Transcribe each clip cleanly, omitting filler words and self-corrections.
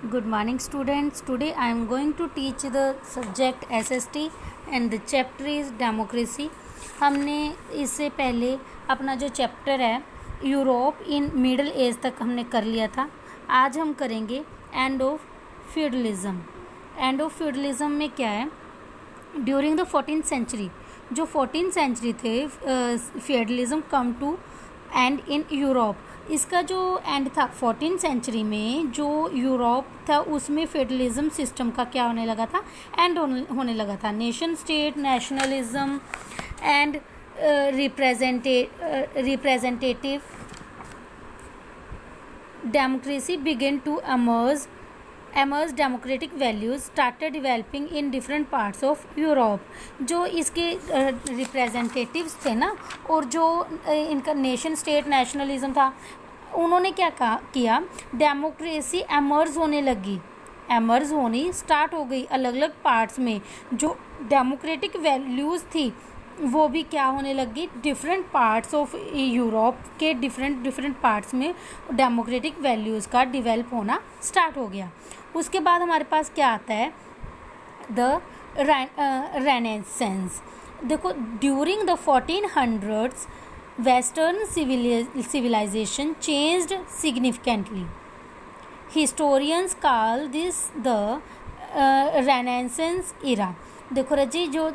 Good morning students. Today I am going to teach the subject SST and the chapter is democracy. हमने इससे पहले अपना जो chapter है यूरोप इन मिडल एज तक हमने कर लिया था. आज हम करेंगे end of feudalism. End of feudalism में क्या है, ड्यूरिंग द 14th सेंचुरी, जो 14th सेंचुरी थे feudalism come to end in Europe. इसका जो एंड था 14th सेंचुरी में, जो यूरोप था उसमें फेडरलिज्म सिस्टम का क्या होने लगा था, एंड होने लगा था. Nation state nationalism and representative democracy begin to emerge democratic values started developing in different parts of Europe. जो इसके रिप्रेजेंटेटिव्स थे ना, और जो इनका नेशन स्टेट नेशनलिज्म था, उन्होंने क्या किया, डेमोक्रेसी एमर्ज होनी स्टार्ट हो गई अलग अलग पार्ट्स में. जो डेमोक्रेटिक वैल्यूज़ थी वो भी क्या होने लगी, डिफरेंट पार्ट्स ऑफ यूरोप के डिफरेंट पार्ट्स में डेमोक्रेटिक वैल्यूज़ का डिवेल्प होना स्टार्ट हो गया. उसके बाद हमारे पास क्या आता है, द रेनेसेंस. देखो, during the 1400s western civilization changed significantly. Historians call this the Renaissance era. देखो रजी, जो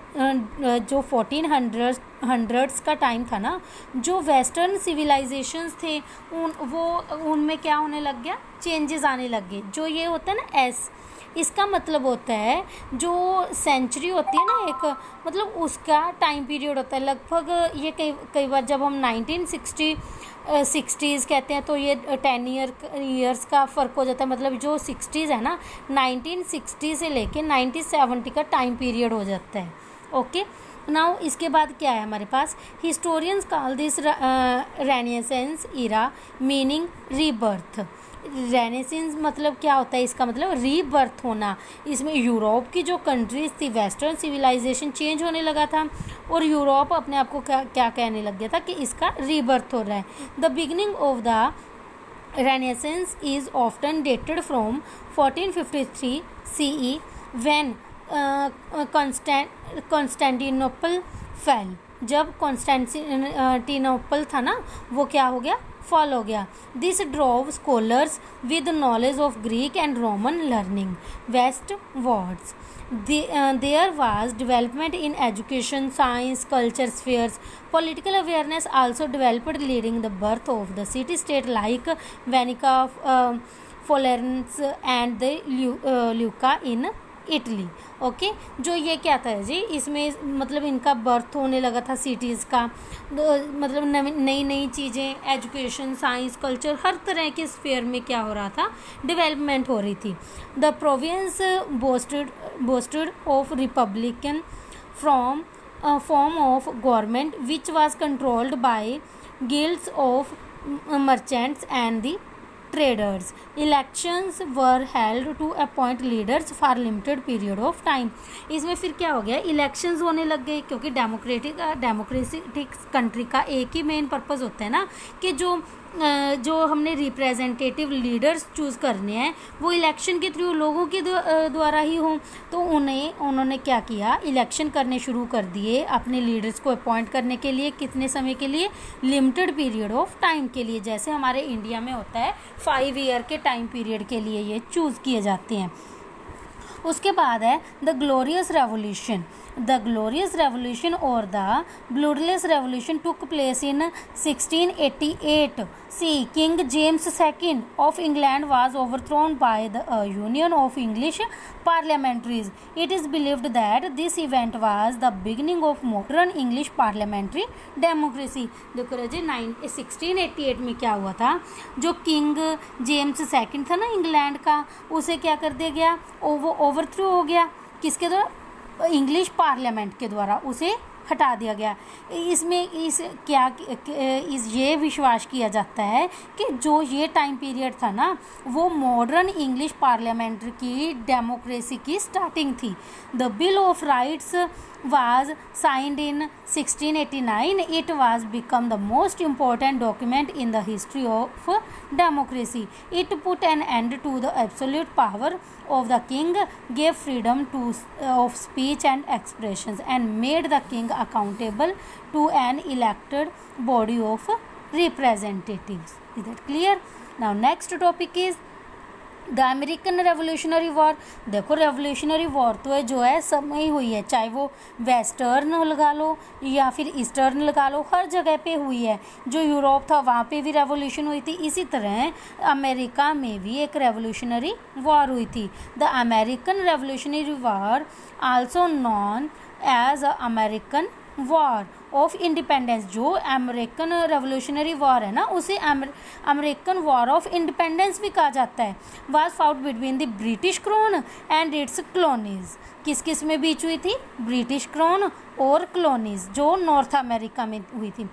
1400s का टाइम था ना, जो वेस्टर्न सिविलाइजेशंस थे उनमें क्या होने लग गया, चेंजेस आने लग गए. जो ये होता है ना एस, इसका मतलब होता है जो सेंचुरी होती है ना एक, मतलब उसका टाइम पीरियड होता है लगभग. ये कई बार जब हम 1960s कहते हैं तो ये 10 ईयर्स का फ़र्क हो जाता है. मतलब जो 60s है ना, 1960 से लेके 1970 का टाइम पीरियड हो जाता है. ओके, नाउ इसके बाद क्या है हमारे पास, historians call this renaissance era meaning rebirth. Renaissance मतलब क्या होता है, इसका मतलब रीबर्थ होना. इसमें यूरोप की जो कंट्रीज थी, वेस्टर्न सिविलाइजेशन चेंज होने लगा था और यूरोप अपने आप को क्या कहने लग गया था कि इसका रीबर्थ हो रहा है. The beginning of the renaissance is often dated from 1453 CE when Constantinople fail. जब कॉन्स्टेंटिनोपल था ना, वो क्या हो गया, फॉल हो गया. This drove scholars with knowledge of Greek and Roman learning westwards. There was development in education, science, culture spheres. Political awareness also developed, leading the birth of the city-state like Venice, Florence and the Lucca in Italy. Okay, जो ये क्या था जी, इसमें मतलब इनका birth होने लगा था सिटीज़ का. मतलब नई नई चीज़ें, एजुकेशन, साइंस, कल्चर, हर तरह के स्फेयर में क्या हो रहा था, डेवलपमेंट हो रही थी. The province boasted of Republican form of government which was controlled by guilds of merchants and the traders. Elections were held to appoint leaders for limited period of time. इसमें फिर क्या हो गया, इलेक्शंस होने लग गए, क्योंकि डेमोक्रेटिक कंट्री का एक ही मेन पर्पस होता है ना कि जो हमने रिप्रेजेंटेटिव लीडर्स चूज़ करने हैं वो इलेक्शन के थ्रू लोगों के द्वारा ही हों. तो उन्होंने क्या किया, इलेक्शन करने शुरू कर दिए अपने लीडर्स को अपॉइंट करने के लिए. कितने समय के लिए, लिमिटेड पीरियड ऑफ टाइम के लिए. जैसे हमारे इंडिया में होता है 5 ईयर के टाइम पीरियड के लिए ये चूज़ किए जाते हैं. उसके बाद है the glorious revolution. The glorious revolution और the bloodless revolution took place in 1688 C. King James II of England was overthrown by the Union of English Parliamentaries. It is believed that this event was the beginning of modern English parliamentary democracy. देखो जी, 1688 में क्या हुआ था, जो king James second था ना England का, उसे क्या कर दिया गया, वो ओवरथ्रो हो गया. किसके द्वारा, इंग्लिश पार्लियामेंट के द्वारा उसे हटा दिया गया। इसमें ये विश्वास किया जाता है कि जो ये टाइम पीरियड था ना, वो मॉडर्न इंग्लिश पार्लियामेंट की डेमोक्रेसी की स्टार्टिंग थी। The bill of rights was signed in 1689. It was become the most important document in the history of democracy. It put an end to the absolute power of the king, gave freedom of speech and expressions, and made the king accountable to an elected body of representatives. Is that clear? Now next topic is the American revolutionary war. देखो revolutionary war तो है जो है सब में ही हुई है, चाहे वो वेस्टर्न लगा लो या फिर ईस्टर्न लगा लो, हर जगह पे हुई है। जो यूरोप था वहाँ पे भी रेवोल्यूशन हुई थी, इसी तरह अमेरिका में भी एक रेवोल्यूशनरी वॉर हुई थी। The American revolutionary war also known as American war of independence. जो अमेरिकन रेवोल्यूशनरी वॉर है ना, उसे अमेरिकन वॉर ऑफ इंडिपेंडेंस भी कहा जाता है। Was fought between the British crown and it's colonies. किस किस में बीच हुई थी? ब्रिटिश क्राउन और कॉलोनीज, जो नॉर्थ अमेरिका में हुई थी।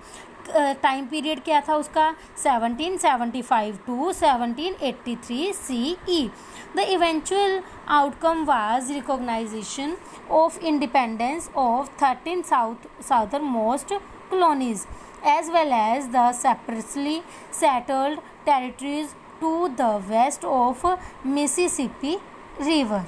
टाइम पीरियड क्या था उसका? 1775 to 1783 CE। The eventual outcome was recognition of independence of 13 southernmost colonies, as well as the separately settled territories to the west of Mississippi River।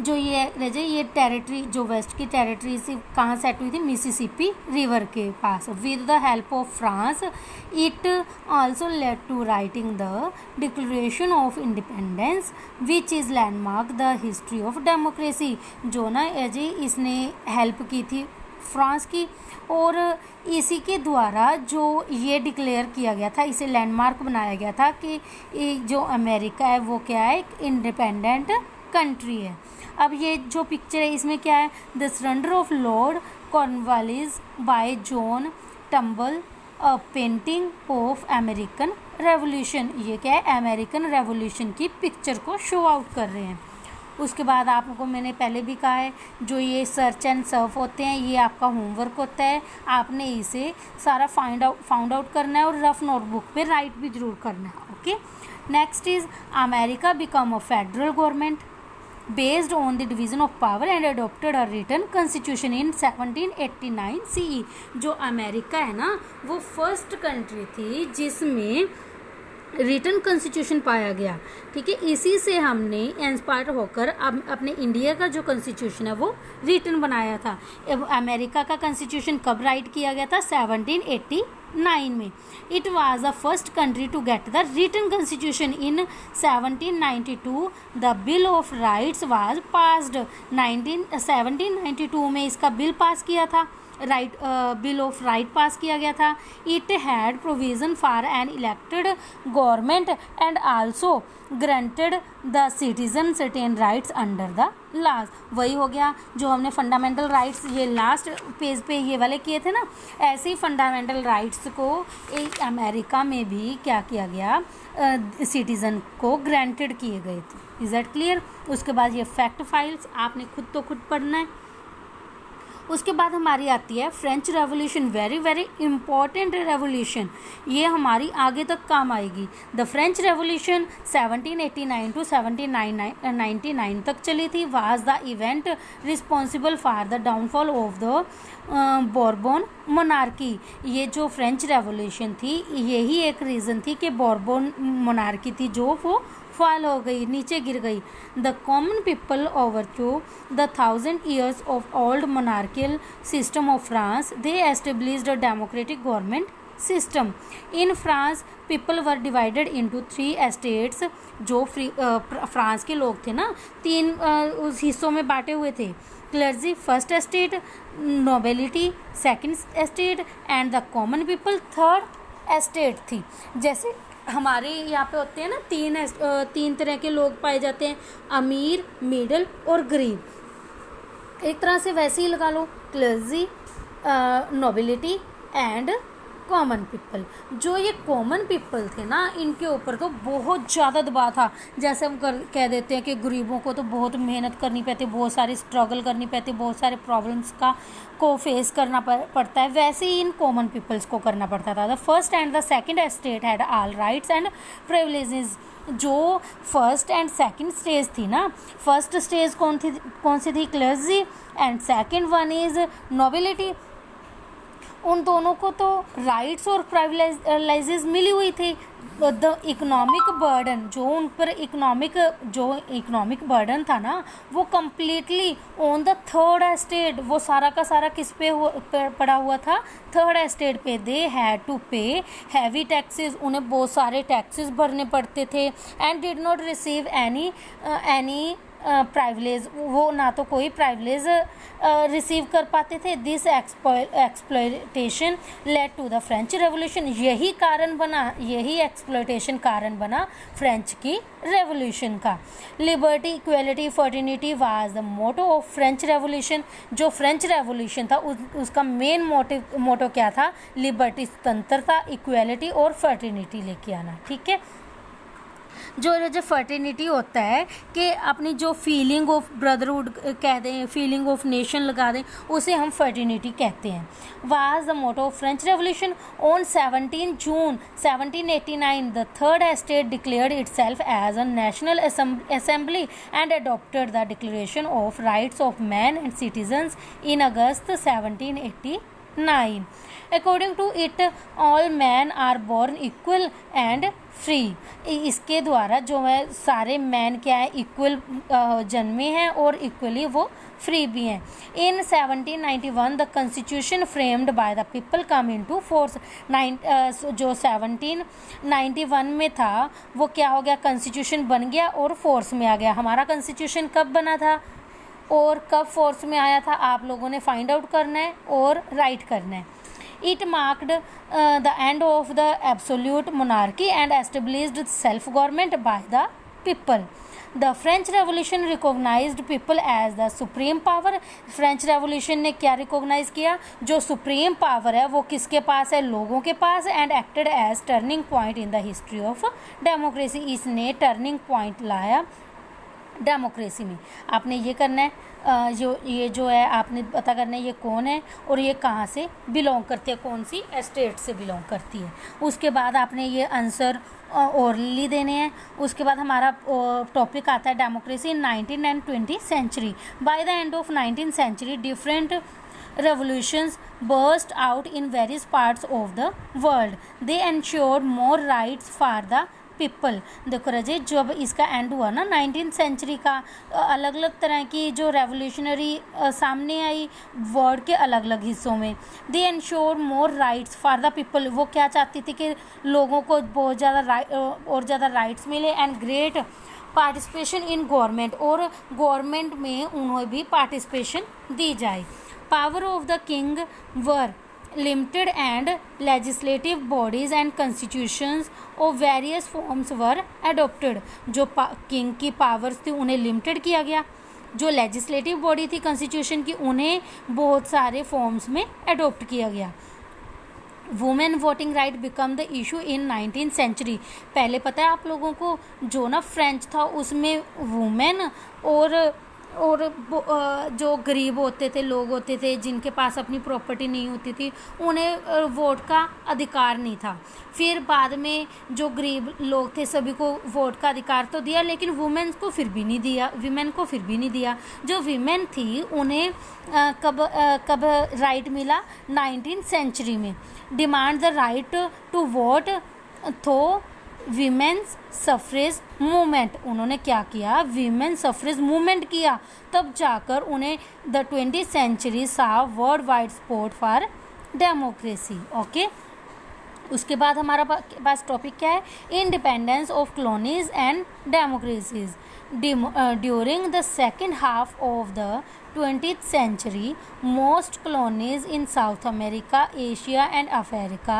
जो ये टेरिटरी, जो वेस्ट की टेरिटरी से कहाँ सेट हुई थी? मिसिसिपी रिवर के पास। With the help of France it also led to writing the declaration of independence which is landmark the history of democracy. जो ना जी इसने हेल्प की थी फ्रांस की, और इसी के द्वारा जो ये डिक्लेयर किया गया था, इसे लैंडमार्क बनाया गया था कि जो अमेरिका है वो क्या है? एक इंडिपेंडेंट कंट्री है। अब ये जो पिक्चर है इसमें क्या है? The surrender of Lord Cornwallis bye John tumble, a painting of American revolution. ये क्या है? अमेरिकन रेवोल्यूशन की पिक्चर को शो आउट कर रहे हैं। उसके बाद आपको मैंने पहले भी कहा है, जो ये सर्च एंड सर्फ होते हैं ये आपका होमवर्क होता है, आपने इसे सारा फाउंड आउट करना है और रफ नोटबुक पे राइट भी जरूर करना है। Okay, next is America become a federal government based on the division of power and adopted a written constitution in 1789 CE। जो अमेरिका है ना, वो फर्स्ट कंट्री थी जिसमें रिटन कॉन्स्टिट्यूशन पाया गया। ठीक है, इसी से हमने इंस्पायर होकर अब अपने इंडिया का जो कॉन्स्टिट्यूशन है वो रिटन बनाया था। अब अमेरिका का कॉन्स्टिट्यूशन कब राइट किया गया था? 1789 में। It was the first country to get the written constitution in 1792। The bill of rights was passed 1792 में इसका बिल पास किया था, बिल ऑफ राइट पास किया गया था। It had provision for an elected government and also granted the citizen certain rights under the laws. वही हो गया जो हमने फंडामेंटल राइट्स ये लास्ट पेज पे ये वाले किए थे ना, ऐसे ही फंडामेंटल राइट्स को एक अमेरिका में भी क्या किया गया? सिटीज़न को ग्रांटेड किए गए थे। Is that clear? उसके बाद ये फैक्ट फाइल्स आपने खुद पढ़ना है। उसके बाद हमारी आती है French revolution, very very important revolution, ये हमारी आगे तक काम आएगी। द फ्रेंच रेवोल्यूशन 1789 टू 1799 तक चली थी। Was the event responsible for the downfall of the Bourbon monarchy. ये जो फ्रेंच रेवोल्यूशन थी यही एक रीज़न थी कि बोर्बोन मोनार्की थी जो वो फॉल हो गई, नीचे गिर गई। The common people overthrow the 1000 years of old monarchial system of France. They established a democratic government system. In France people were divided into 3 estates। जो फ्रांस के लोग थे ना, 3 उस हिस्सों में बांटे हुए थे। Clergy first estate, nobility second estate and the common people third estate थी। जैसे हमारे यहाँ पे होते हैं ना, 3 तरह के लोग पाए जाते हैं, अमीर, मिडल और गरीब। एक तरह से वैसे ही लगा लो, clergy, nobility and common people. जो ये कॉमन पीपल थे ना, इनके ऊपर तो बहुत ज़्यादा दबाव था। जैसे हम कह देते हैं कि गरीबों को तो बहुत मेहनत करनी पड़ती, बहुत सारी स्ट्रगल करनी पड़ती, बहुत सारे प्रॉब्लम्स को फेस करना पड़ता है, वैसे ही इन कॉमन पीपल्स को करना पड़ता था। The first and the second estate had all rights and privileges. जो फर्स्ट एंड सेकंड स्टेज थी ना, फर्स्ट स्टेज कौन सी थी? Clergy, and second one is nobility. उन दोनों को तो राइट्स और प्राइविलेजेस मिली हुई थी। द इकोनॉमिक बर्डन, जो उन पर इकोनॉमिक बर्डन था ना, वो completely on the third estate, वो सारा का सारा किस पे पड़ा हुआ था? थर्ड एस्टेट पे। They had to pay heavy taxes, उन्हें बहुत सारे टैक्सेस भरने पड़ते थे। And did not receive any privilege, वो ना तो कोई प्राइविलेज रिसीव कर पाते थे। This exploitation led to the French revolution, यही एक्सप्लॉयटेशन कारण बना फ्रेंच की रेवोल्यूशन का। Liberty, equality, fraternity was the motto of French revolution. जो फ्रेंच रेवोल्यूशन था उसका मेन मोटो क्या था? लिबर्टी, स्वतंत्रता, इक्वलिटी और फर्टिनिटी लेके आना। ठीक है, जो फर्टिनिटी होता है कि अपनी जो फीलिंग ऑफ ब्रदरहुड कह दें, फीलिंग ऑफ नेशन लगा दें, उसे हम फर्टिनिटी कहते हैं। Was the motto of French revolution. On 17 June 1789 the third estate declared itself as a national assembly and adopted the declaration of rights of man and citizens in August 1789। According to it all man are born equal and free. इसके द्वारा जो है सारे man क्या है? Equal जन्मे हैं और इक्वली वो फ्री भी हैं। इन 1791 the constitution framed by the people come into force. जो 1791 में था वो क्या हो गया? कॉन्स्टिट्यूशन बन गया और फोर्स में आ गया। हमारा कॉन्स्टिट्यूशन कब बना था और कब फोर्स में आया था, आप लोगों ने फाइंड आउट करना है और राइट करना है। It marked the end of the absolute monarchy and established self-government by the people. The French Revolution recognized people as the supreme power. French Revolution ने क्या recognize किया? जो supreme power है वो किसके पास है? लोगों के पास। and acted as turning point in the history of democracy. इसने turning point लाया डेमोक्रेसी में। आपने ये करना है, जो है आपने पता करना है ये कौन है और ये कहाँ से बिलोंग करती है, कौन सी एस्टेट से बिलोंग करती है। उसके बाद आपने ये आंसर ओरली देने हैं। उसके बाद हमारा टॉपिक आता है democracy in 19th and 20th century. By the end of 19th century, different revolutions burst out in various parts of the world. They ensured more rights for the people. देखो रजे, जब इसका एंड हुआ ना 19th century का, अलग अलग तरह की जो रेवोल्यूशनरी सामने आई वर्ल्ड के अलग अलग हिस्सों में। They ensure more rights for the people, वो क्या चाहती थी कि लोगों को बहुत ज़्यादा राइट्स मिले। And great participation in government, और गवर्नमेंट में उन्हें भी पार्टिसिपेशन दी जाए। Power of the king were limited and legislative bodies and constitutions of various forms were adopted. जो किंग की पावर्स थी उन्हें लिमिटेड किया गया। जो लेजिस्लेटिव बॉडी थी कॉन्स्टिट्यूशन की, उन्हें बहुत सारे फॉर्म्स में अडोप्ट किया गया। Women voting right become the issue in 19th century. पहले पता है आप लोगों को, जो ना फ्रेंच था उसमें वुमेन और जो गरीब होते थे, लोग होते थे जिनके पास अपनी प्रॉपर्टी नहीं होती थी, उन्हें वोट का अधिकार नहीं था। फिर बाद में जो गरीब लोग थे सभी को वोट का अधिकार तो दिया, लेकिन वुमेन को फिर भी नहीं दिया। जो वीमेन थी उन्हें कब राइट मिला? 19th सेंचुरी में। Demand the right to vote through women's suffrage movement. उन्होंने क्या किया? वीमेन सफ्रेज मूवमेंट किया, तब जाकर उन्हें द 20th सेंचुरी सा world wide support for democracy. Okay, उसके बाद हमारा पास टॉपिक क्या है? Independence of colonies and democracies. During the second half of the 20th century, most colonies in South America, Asia and Africa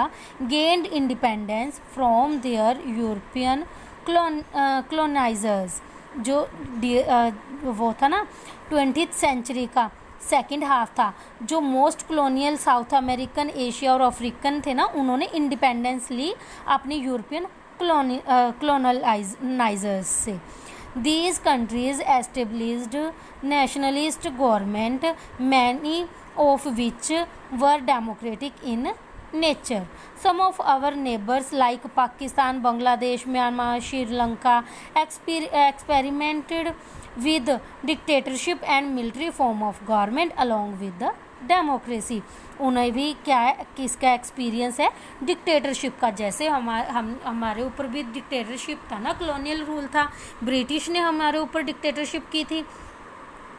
gained independence from their European colonizers. जो वो था ना 20th century का सेकंड हाफ था। जो most colonial south American, Asia और African थे ना, उन्होंने इंडिपेंडेंस ली अपने यूरोपियन colonizers से। These countries established nationalist government, many of which were democratic in nature. Some of our neighbors like Pakistan, Bangladesh, Myanmar, Sri Lanka experimented with dictatorship and military form of government along with the democracy. उन्हें भी क्या है, किसका experience है, dictatorship का। जैसे हमारे ऊपर भी डिक्टेटरशिप था ना, कॉलोनियल रूल था, ब्रिटिश ने हमारे ऊपर डिक्टेटरशिप की थी।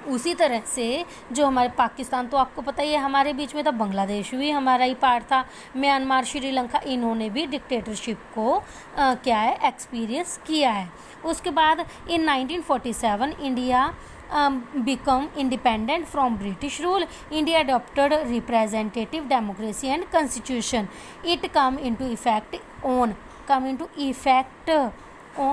उसी तरह से जो हमारे पाकिस्तान तो आपको पता ही है हमारे बीच में था, बांग्लादेश भी हमारा ही पार्ट था, म्यांमार, श्रीलंका, इन्होंने भी डिक्टेटरशिप को क्या है, एक्सपीरियंस किया है। उसके बाद इन 1947 India become independent from British rule. India adopted representative democracy and constitution. It come into effect on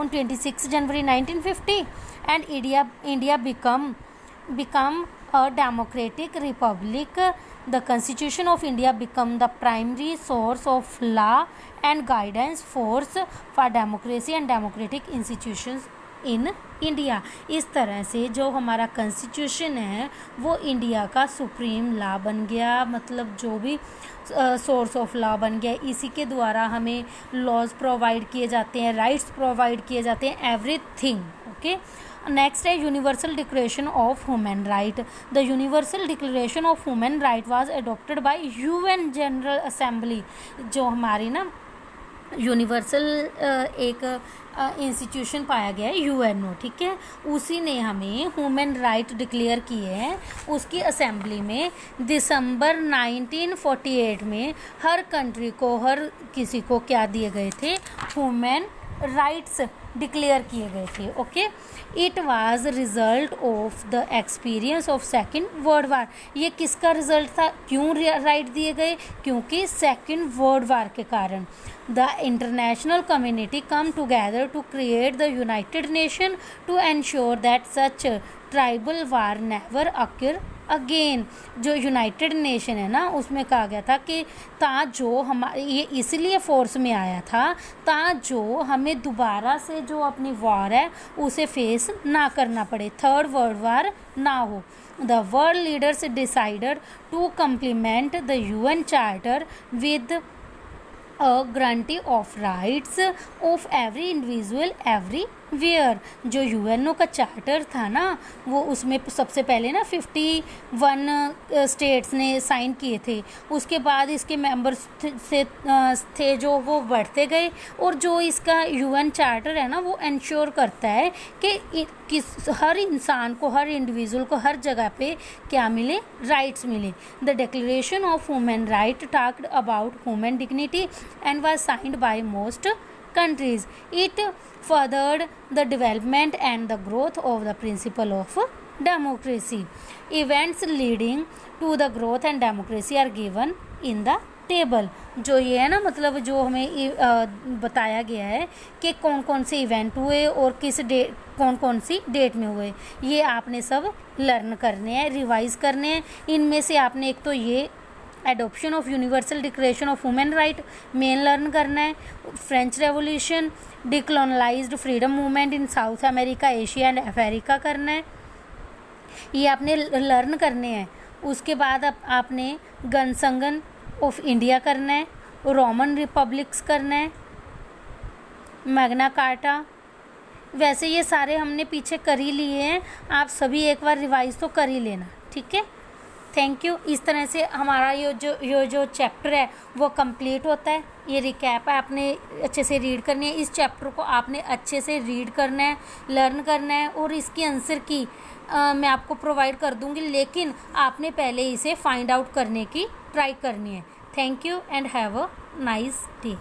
26 January 1950, and India become a democratic republic. The Constitution of India become the primary source of law and guidance force for democracy and democratic institutions in India. इस तरह से जो हमारा constitution है वो India का supreme law बन गया, मतलब जो भी सोर्स ऑफ लॉ बन गया। इसी के द्वारा हमें लॉज प्रोवाइड किए जाते हैं, राइट्स प्रोवाइड किए जाते हैं, एवरीथिंग। ओके, नेक्स्ट है universal declaration of human right. The universal declaration of human right was adopted by UN general assembly. जो हमारी ना यूनिवर्सल एक इंस्टीट्यूशन पाया गया है, यूएनओ, ठीक है, उसी ने हमें ह्यूमन राइट डिक्लेयर किए हैं। उसकी असेंबली में दिसंबर 1948 में हर कंट्री को, हर किसी को क्या दिए गए थे, ह्यूमन राइट्स डिक्लेयर किए गए थे। Okay, it was result of the experience of second world war. ये किसका रिजल्ट था, क्यों राइट दिए गए, क्योंकि सेकेंड वर्ल्ड वार के कारण the international community come together to create the United Nation to ensure that such tribal war never occur again. जो यूनाइटेड नेशन है ना, उसमें कहा गया था कि जो हमारे ये इसलिए फोर्स में आया था जो हमें दोबारा से जो अपनी वॉर है उसे फेस ना करना पड़े, थर्ड वर्ल्ड वार ना हो। The world leaders decided to complement the UN charter with a guarantee of rights of every individual everywhere। जो यूएनओ का चार्टर था ना, वो उसमें सबसे पहले ना 51 स्टेट्स ने साइन किए थे। उसके बाद इसके मेंबर्स थे जो वो बढ़ते गए, और जो इसका यूएन चार्टर है ना, वो इंश्योर करता है कि हर इंसान को, हर इंडिविजुअल को हर जगह पे क्या मिले, राइट्स मिले। The declaration of human right talked about human dignity and was signed by most countries. It furthered the development and the growth of the principle of democracy. Events leading to the growth and democracy are given in the table. जो ये है ना, मतलब जो हमें बताया गया है कि कौन कौन से इवेंट हुए और किस डेट, कौन कौन सी डेट में हुए, ये आपने सब लर्न करने हैं, रिवाइज करने हैं। इनमें से आपने एक तो ये adoption of universal declaration of human right मेन लर्न करना है, French revolution, decolonized freedom movement in South America, Asia and Africa करना है, ये आपने लर्न करने हैं। उसके बाद आपने गनसंगन ऑफ इंडिया करना है, रोमन रिपब्लिक्स करना है, मैग्ना कार्टा। वैसे ये सारे हमने पीछे कर ही लिए हैं, आप सभी एक बार रिवाइज तो कर ही लेना, ठीक है। Thank you. इस तरह से हमारा ये जो चैप्टर है वो कंप्लीट होता है। ये रिकैप है, आपने अच्छे से रीड करनी है। इस चैप्टर को आपने अच्छे से रीड करना है, लर्न करना है, और इसकी आंसर की मैं आपको प्रोवाइड कर दूंगी, लेकिन आपने पहले इसे फाइंड आउट करने की ट्राई करनी है। Thank you and have a nice day.